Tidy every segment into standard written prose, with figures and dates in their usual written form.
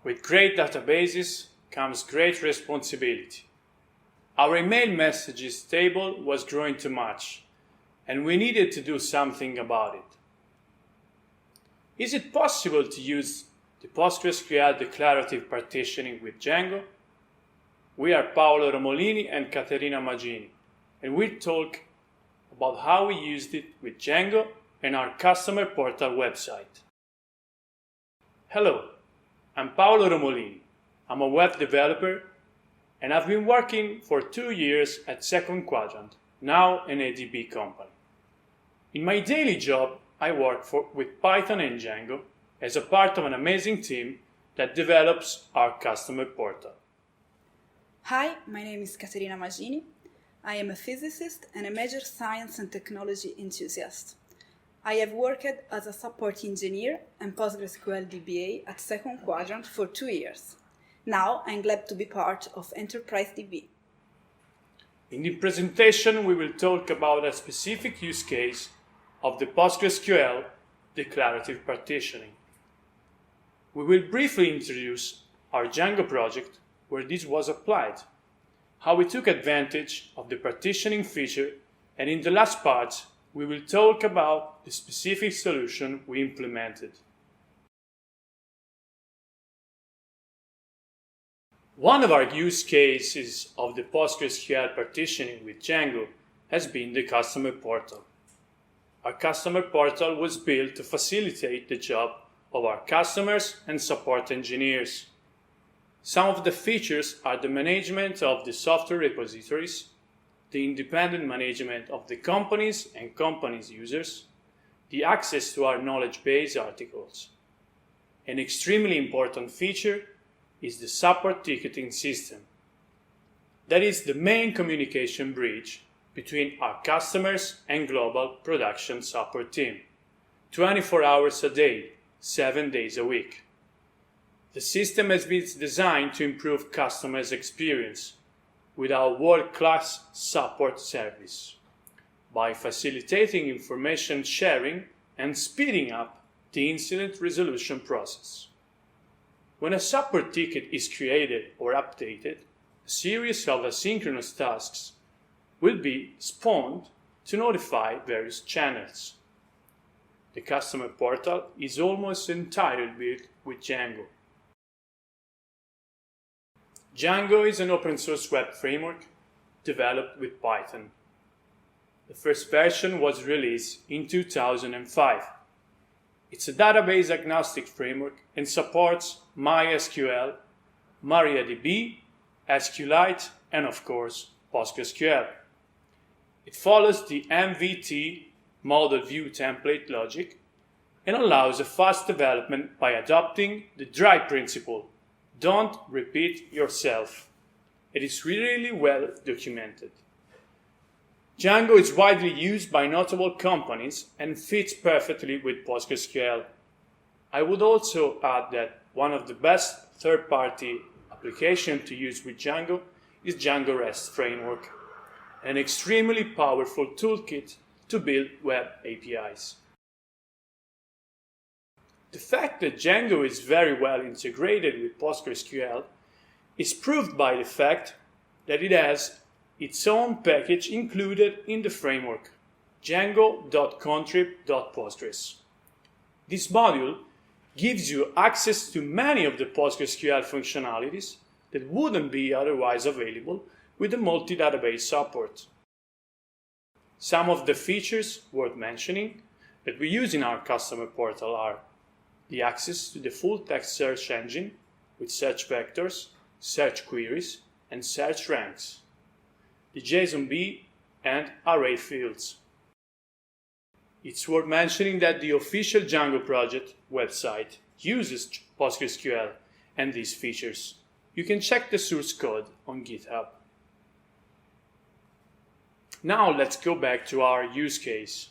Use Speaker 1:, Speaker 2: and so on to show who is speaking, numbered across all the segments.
Speaker 1: With great databases comes great responsibility. Our email messages table was growing too much, and we needed to do something about it. Is it possible to use the PostgreSQL declarative partitioning with Django? We are Paolo Romolini and Caterina Magini, and we'll talk about how we used it with Django and our customer portal website. Hello, I'm Paolo Romolini. I'm a web developer, and I've been working for 2 years at Second Quadrant, now an ADB company. In my daily job, I work with Python and Django as a part of an amazing team that develops our customer portal.
Speaker 2: Hi, my name is Caterina Magini. I am a physicist and a major science and technology enthusiast. I have worked as a support engineer and PostgreSQL DBA at Second Quadrant for 2 years. Now I'm glad to be part of Enterprise DB.
Speaker 1: In the presentation, we will talk about a specific use case of the PostgreSQL declarative partitioning. We will briefly introduce our Django project where this was applied, how we took advantage of the partitioning feature, and in the last part, we will talk about the specific solution we implemented. One of our use cases of the PostgreSQL partitioning with Django has been the customer portal. Our customer portal was built to facilitate the job of our customers and support engineers. Some of the features are the management of the software repositories, the independent management of the companies and companies' users, the access to our knowledge base articles. An extremely important feature is the support ticketing system. That is the main communication bridge between our customers and global production support team, 24 hours a day, 7 days a week. The system has been designed to improve customers' experience with our world-class support service by facilitating information sharing and speeding up the incident resolution process. When a support ticket is created or updated, a series of asynchronous tasks will be spawned to notify various channels. The customer portal is almost entirely built with Django. Django is an open source web framework developed with Python. The first version was released in 2005. It's a database agnostic framework and supports MySQL, MariaDB, SQLite, and of course, PostgreSQL. It follows the MVT model view template logic and allows a fast development by adopting the dry principle. Don't repeat yourself. It is really well documented. Django is widely used by notable companies and fits perfectly with PostgreSQL. I would also add that one of the best third-party applications to use with Django is Django REST framework, an extremely powerful toolkit to build web APIs. The fact that Django is very well integrated with PostgreSQL is proved by the fact that it has its own package included in the framework, django.contrib.postgres. This module gives you access to many of the PostgreSQL functionalities that wouldn't be otherwise available with the multi-database support. Some of the features worth mentioning that we use in our customer portal are the access to the full text search engine with search vectors, search queries, and search ranks, the JSONB and array fields. It's worth mentioning that the official Django project website uses PostgreSQL and these features. You can check the source code on GitHub. Now let's go back to our use case.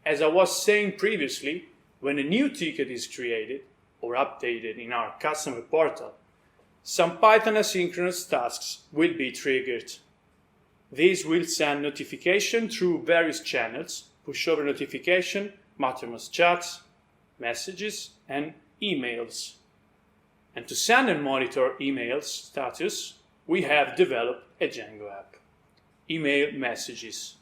Speaker 1: As I was saying previously, when a new ticket is created or updated in our customer portal, some Python asynchronous tasks will be triggered. These will send notification through various channels, pushover notification, Mattermost chats, messages, and emails. And to send and monitor email status, we have developed a Django app, Email Messages.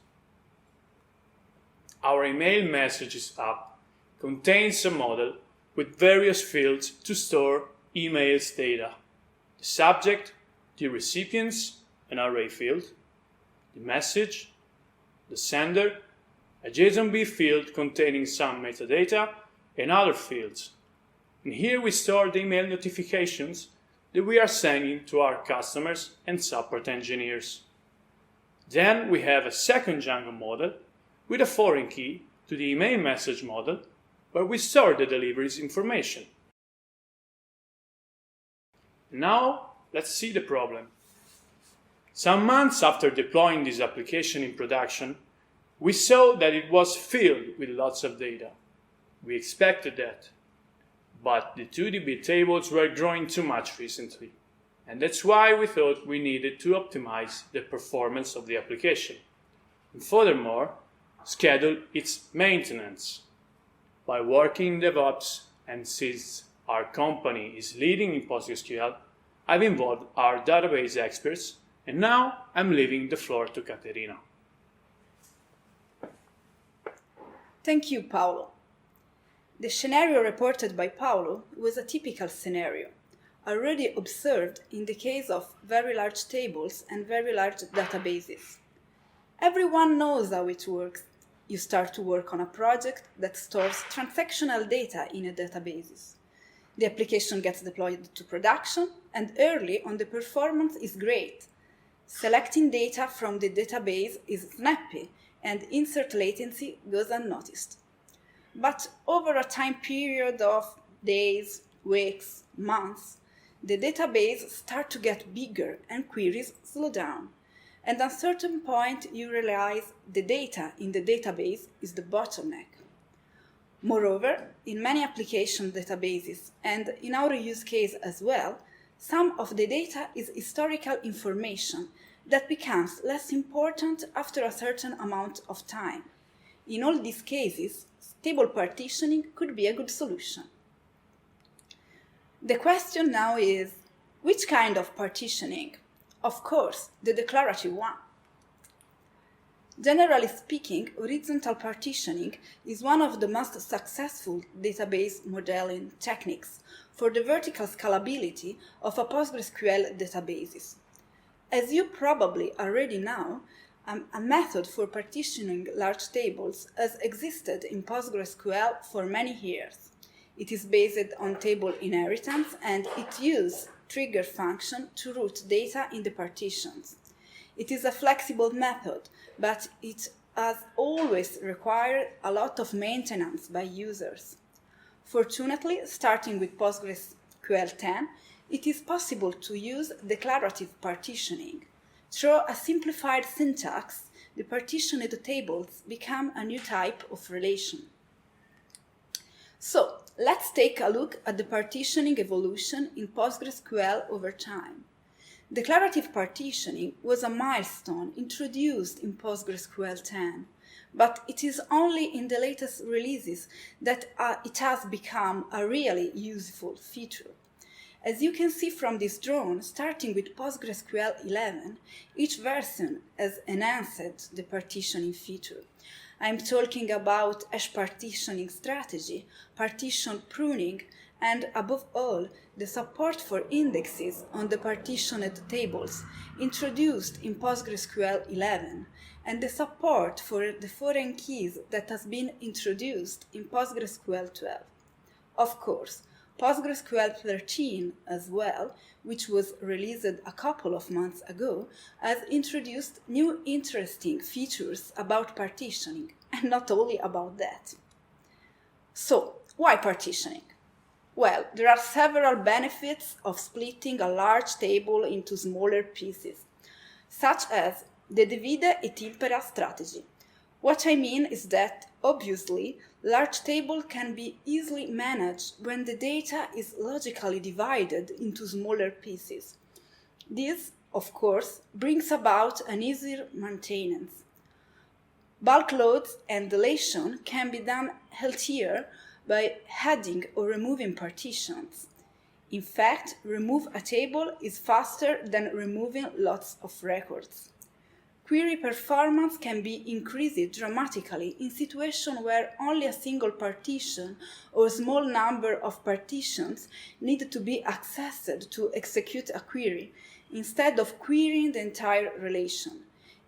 Speaker 1: Our Email Messages app contains a model with various fields to store emails data: the subject, the recipients, an array field, the message, the sender, a JSONB field containing some metadata, and other fields. And here we store the email notifications that we are sending to our customers and support engineers. Then we have a second Django model with a foreign key to the email message model where we store the deliveries information. Now let's see the problem. Some months after deploying this application in production, we saw that it was filled with lots of data. We expected that. But the 2DB tables were growing too much recently, and that's why we thought we needed to optimize the performance of the application. And furthermore, schedule its maintenance. By working in DevOps, and since our company is leading in PostgreSQL, I've involved our database experts, and now I'm leaving the floor to Caterina.
Speaker 2: Thank you, Paolo. The scenario reported by Paolo was a typical scenario, already observed in the case of very large tables and very large databases. Everyone knows how it works. You start to work on a project that stores transactional data in a database. The application gets deployed to production, and early on the performance is great. Selecting data from the database is snappy, and insert latency goes unnoticed. But over a time period of days, weeks, months, the database starts to get bigger and queries slow down. And at a certain point, you realize the data in the database is the bottleneck. Moreover, in many application databases, and in our use case as well, some of the data is historical information that becomes less important after a certain amount of time. In all these cases, stable partitioning could be a good solution. The question now is, which kind of partitioning? Of course, the declarative one. Generally speaking, horizontal partitioning is one of the most successful database modeling techniques for the vertical scalability of a PostgreSQL databases. As you probably already know, a method for partitioning large tables has existed in PostgreSQL for many years. It is based on table inheritance, and it uses trigger function to route data in the partitions. It is a flexible method, but it has always required a lot of maintenance by users. Fortunately, starting with PostgreSQL 10, it is possible to use declarative partitioning. Through a simplified syntax, the partitioned tables become a new type of relation. So, let's take a look at the partitioning evolution in PostgreSQL over time. Declarative partitioning was a milestone introduced in PostgreSQL 10, but it is only in the latest releases that it has become a really useful feature. As you can see from this drawing, starting with PostgreSQL 11, each version has enhanced the partitioning feature. I'm talking about hash partitioning strategy, partition pruning, and above all, the support for indexes on the partitioned tables introduced in PostgreSQL 11, and the support for the foreign keys that has been introduced in PostgreSQL 12. Of course, PostgreSQL 13 as well, which was released a couple of months ago, has introduced new interesting features about partitioning, and not only about that. So, why partitioning? Well, there are several benefits of splitting a large table into smaller pieces, such as the divide et impera strategy. What I mean is that, obviously, large table can be easily managed when the data is logically divided into smaller pieces. This, of course, brings about an easier maintenance. Bulk loads and deletion can be done healthier by adding or removing partitions. In fact, remove a table is faster than removing lots of records. Query performance can be increased dramatically in situations where only a single partition or a small number of partitions need to be accessed to execute a query, instead of querying the entire relation.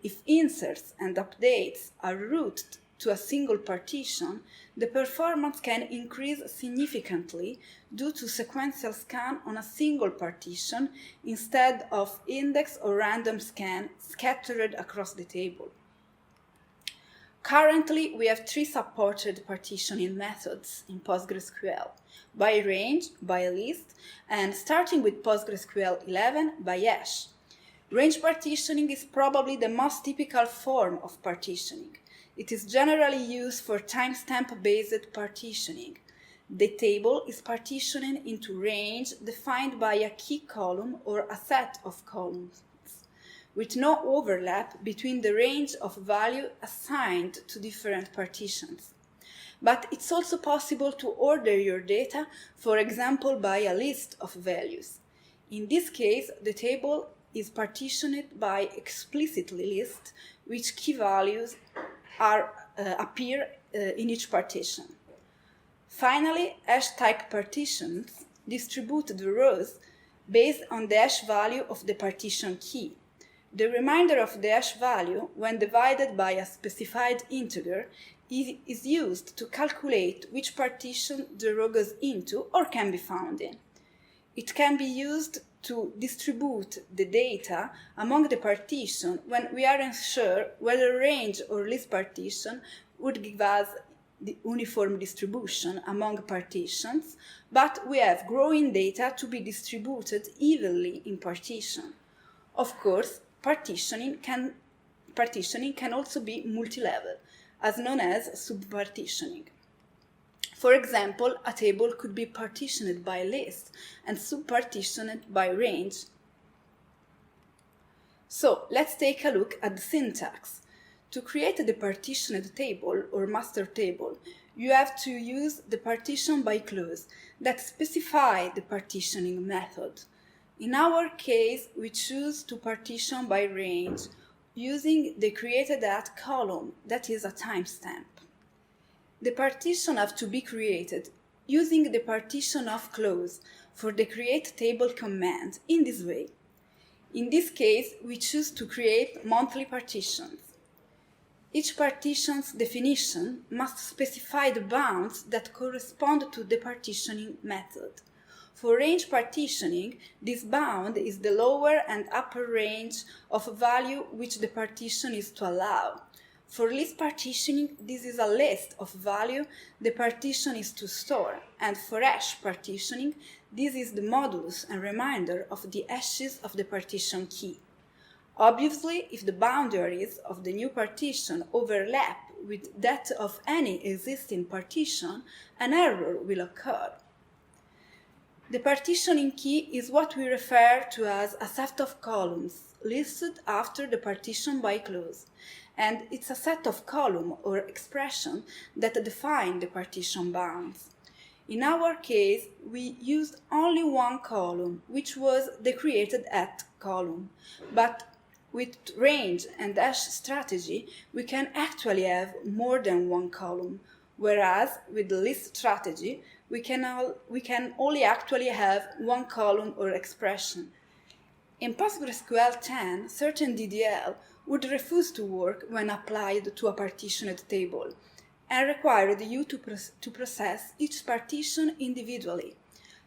Speaker 2: If inserts and updates are routed to a single partition, the performance can increase significantly due to sequential scan on a single partition instead of index or random scan scattered across the table. Currently, we have 3 supported partitioning methods in PostgreSQL: by range, by list, and starting with PostgreSQL 11, by hash. Range partitioning is probably the most typical form of partitioning. It is generally used for timestamp-based partitioning. The table is partitioned into range defined by a key column or a set of columns, with no overlap between the range of value assigned to different partitions. But it's also possible to order your data, for example, by a list of values. In this case, the table is partitioned by explicitly list, which key values appear in each partition. Finally, hash-type partitions distribute the rows based on the hash value of the partition key. The remainder of the hash value, when divided by a specified integer, is used to calculate which partition the row goes into or can be found in. It can be used to distribute the data among the partition when we aren't sure whether range or list partition would give us the uniform distribution among partitions, but we have growing data to be distributed evenly in partition. Of course, partitioning can also be multi-level, as known as subpartitioning. For example, a table could be partitioned by list and subpartitioned by range. So let's take a look at the syntax. To create the partitioned table or master table, you have to use the partition by clause that specify the partitioning method. In our case, we choose to partition by range using the created@ column that is a timestamp. The partition have to be created using the partition of clause for the create table command in this way. In this case, we choose to create monthly partitions. Each partition's definition must specify the bounds that correspond to the partitioning method. For range partitioning, this bound is the lower and upper range of value which the partition is to allow. For list partitioning, this is a list of value the partition is to store, and for hash partitioning, this is the modulus and remainder of the hashes of the partition key. Obviously, if the boundaries of the new partition overlap with that of any existing partition, an error will occur. The partitioning key is what we refer to as a set of columns listed after the partition by clause, and it's a set of column or expression that define the partition bounds. In our case, we used only one column, which was the created@ column, but with range and hash strategy, we can actually have more than one column, whereas with the list strategy, we can only actually have one column or expression. In PostgreSQL 10, certain DDL would refuse to work when applied to a partitioned table and required you to process each partition individually.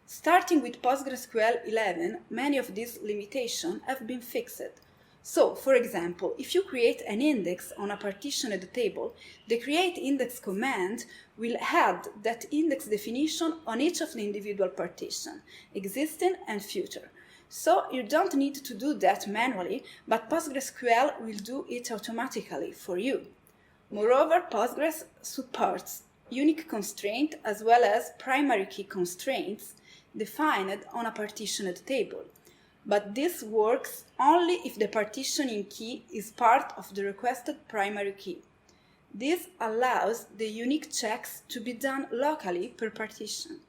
Speaker 2: Starting with PostgreSQL 11, many of these limitations have been fixed. So, for example, if you create an index on a partitioned table, the createIndex command will add that index definition on each of the individual partitions, existing and future. So you don't need to do that manually, but PostgreSQL will do it automatically for you. Moreover, Postgres supports unique constraint as well as primary key constraints defined on a partitioned table. But this works only if the partitioning key is part of the requested primary key. This allows the unique checks to be done locally per partition.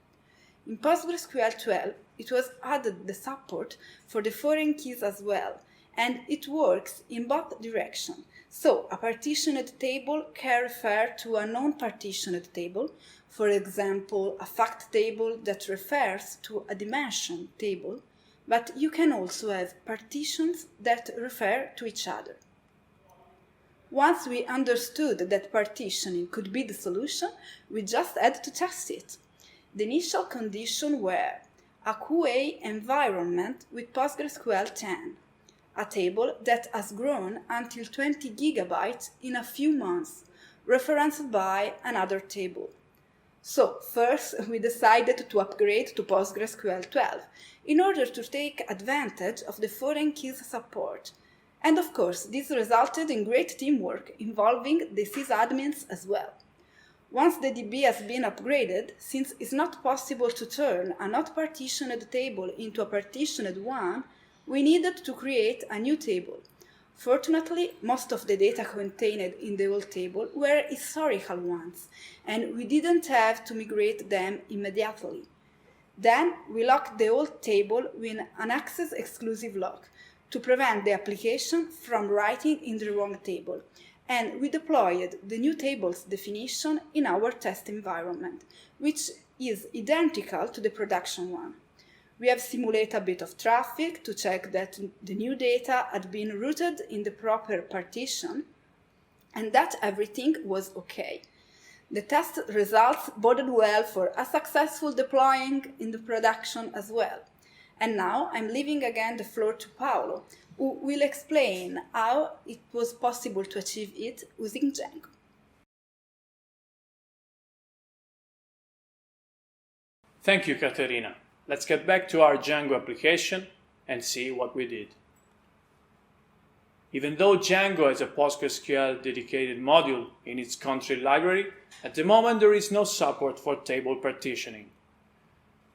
Speaker 2: In PostgreSQL 12, it was added the support for the foreign keys as well, and it works in both directions. So, a partitioned table can refer to a non-partitioned table, for example, a fact table that refers to a dimension table, but you can also have partitions that refer to each other. Once we understood that partitioning could be the solution, we just had to test it. The initial conditions were a QA environment with PostgreSQL 10, a table that has grown until 20 gigabytes in a few months, referenced by another table. So, first we decided to upgrade to PostgreSQL 12 in order to take advantage of the foreign keys support. And of course, this resulted in great teamwork involving the sysadmins as well. Once the DB has been upgraded, since it's not possible to turn a not partitioned table into a partitioned one, we needed to create a new table. Fortunately, most of the data contained in the old table were historical ones, and we didn't have to migrate them immediately. Then we locked the old table with an access exclusive lock to prevent the application from writing in the wrong table, and we deployed the new table's definition in our test environment, which is identical to the production one. We have simulated a bit of traffic to check that the new data had been routed in the proper partition and that everything was okay. The test results boded well for a successful deploying in the production as well. And now I'm leaving again the floor to Paolo, who will explain how it was possible to achieve it using Django.
Speaker 1: Thank you, Caterina. Let's get back to our Django application and see what we did. Even though Django has a PostgreSQL dedicated module in its country library, at the moment there is no support for table partitioning.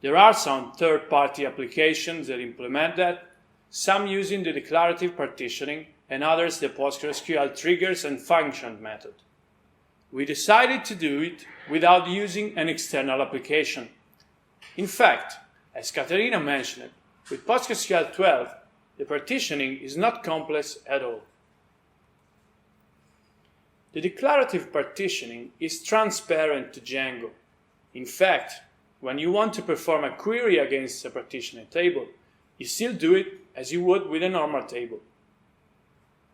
Speaker 1: There are some third-party applications that implement that, some using the declarative partitioning and others the PostgreSQL triggers and function method. We decided to do it without using an external application. In fact, as Caterina mentioned, with PostgreSQL 12, the partitioning is not complex at all. The declarative partitioning is transparent to Django. In fact, when you want to perform a query against a partitioned table, you still do it as you would with a normal table.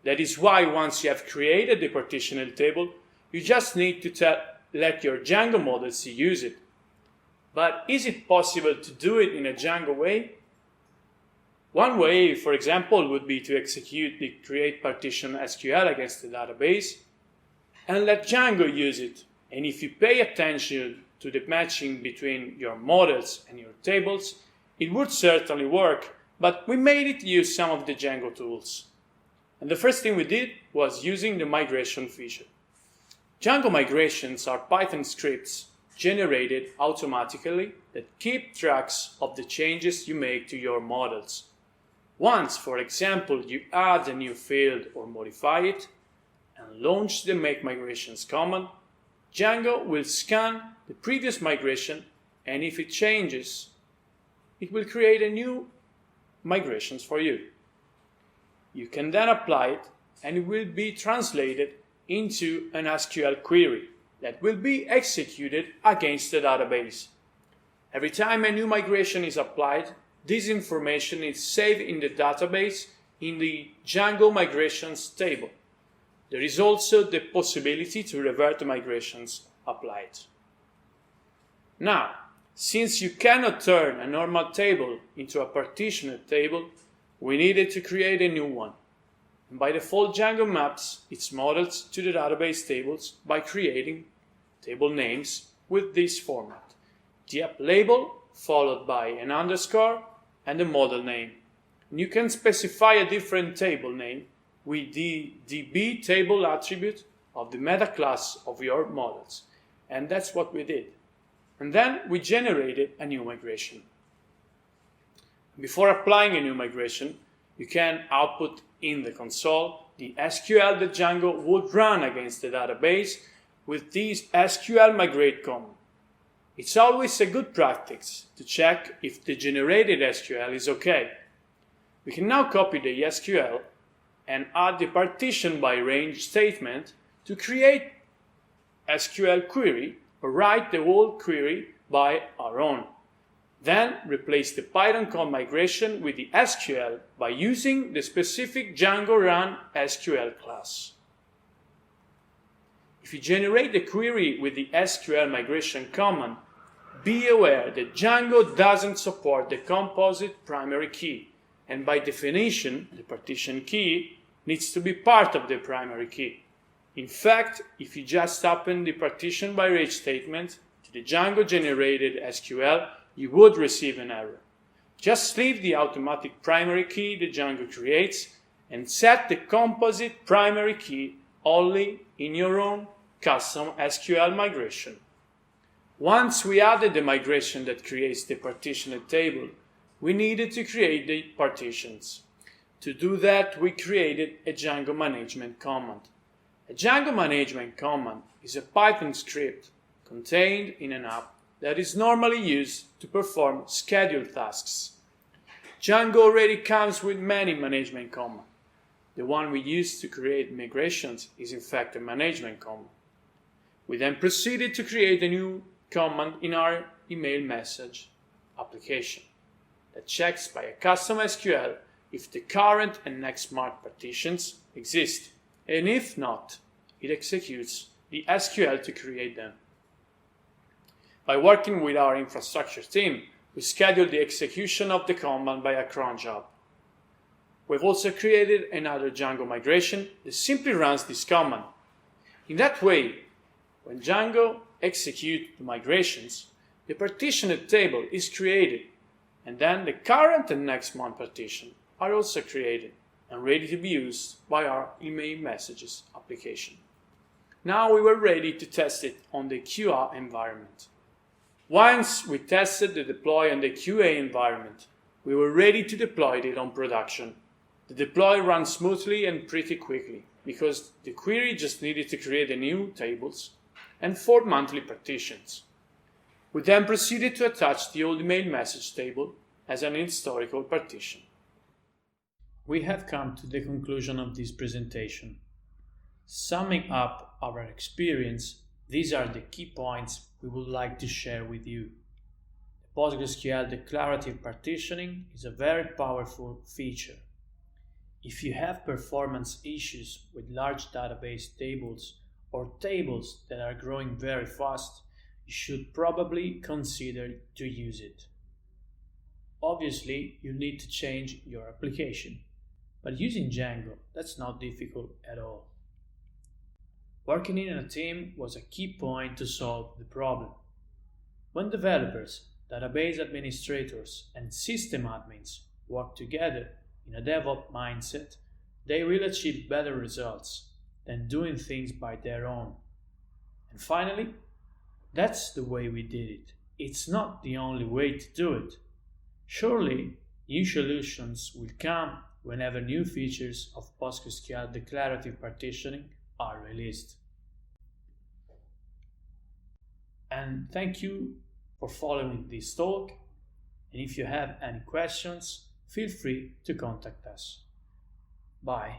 Speaker 1: That is why once you have created the partitioned table, you just need to let your Django models use it. But is it possible to do it in a Django way? One way, for example, would be to execute the create partition SQL against the database and let Django use it. And if you pay attention to the matching between your models and your tables, it would certainly work, but we made it use some of the Django tools. And the first thing we did was using the migration feature. Django migrations are Python scripts generated automatically that keep tracks of the changes you make to your models. Once, for example, you add a new field or modify it and launch the make migrations command, Django will scan the previous migration, and if it changes, it will create a new migrations for you. You can then apply it and it will be translated into an SQL query that will be executed against the database. Every time a new migration is applied, this information is saved in the database in the Django migrations table. There is also the possibility to revert the migrations applied. Now, since you cannot turn a normal table into a partitioned table, we needed to create a new one. And by default, Django maps its models to the database tables by creating table names with this format: the app label followed by an underscore and the model name. And you can specify a different table name with the DB table attribute of the meta class of your models. And that's what we did. And then we generated a new migration. Before applying a new migration, you can output in the console the SQL that Django would run against the database with this SQL migrate command. It's always a good practice to check if the generated SQL is okay. We can now copy the SQL and add the partition by range statement to create SQL query or write the whole query by our own. Then replace the Python code migration with the SQL by using the specific Django run SQL class. If you generate the query with the SQL migration command, be aware that Django doesn't support the composite primary key, and by definition, the partition key needs to be part of the primary key. In fact, if you just open the partition by range statement to the Django generated SQL, you would receive an error. Just leave the automatic primary key the Django creates and set the composite primary key only in your own custom SQL migration. Once we added the migration that creates the partitioned table, we needed to create the partitions. To do that, we created a Django management command. A Django management command is a Python script contained in an app that is normally used to perform scheduled tasks. Django already comes with many management commands. The one we use to create migrations is in fact a management command. We then proceeded to create a new command in our email message application that checks by a custom SQL if the current and next marked partitions exist, and if not, it executes the SQL to create them. By working with our infrastructure team, we scheduled the execution of the command by a cron job. We've also created another Django migration that simply runs this command. In that way, when Django executes the migrations, the partitioned table is created, and then the current and next month partition are also created and ready to be used by our email messages application. Now we were ready to test it on the QA environment. Once we tested the deploy on the QA environment, we were ready to deploy it on production. The deploy ran smoothly and pretty quickly because the query just needed to create the new tables and 4 monthly partitions. We then proceeded to attach the old email message table as an historical partition. We have come to the conclusion of this presentation. Summing up our experience, these are the key points we would like to share with you. The PostgreSQL declarative partitioning is a very powerful feature. If you have performance issues with large database tables or tables that are growing very fast, you should probably consider to use it. Obviously, you need to change your application, but using Django, that's not difficult at all. Working in a team was a key point to solve the problem. When developers, database administrators, and system admins work together in a DevOps mindset, they will achieve better results than doing things by their own. And finally, that's the way we did it. It's not the only way to do it. Surely, new solutions will come whenever new features of PostgreSQL declarative partitioning are released. And thank you for following this talk. And if you have any questions, feel free to contact us. Bye.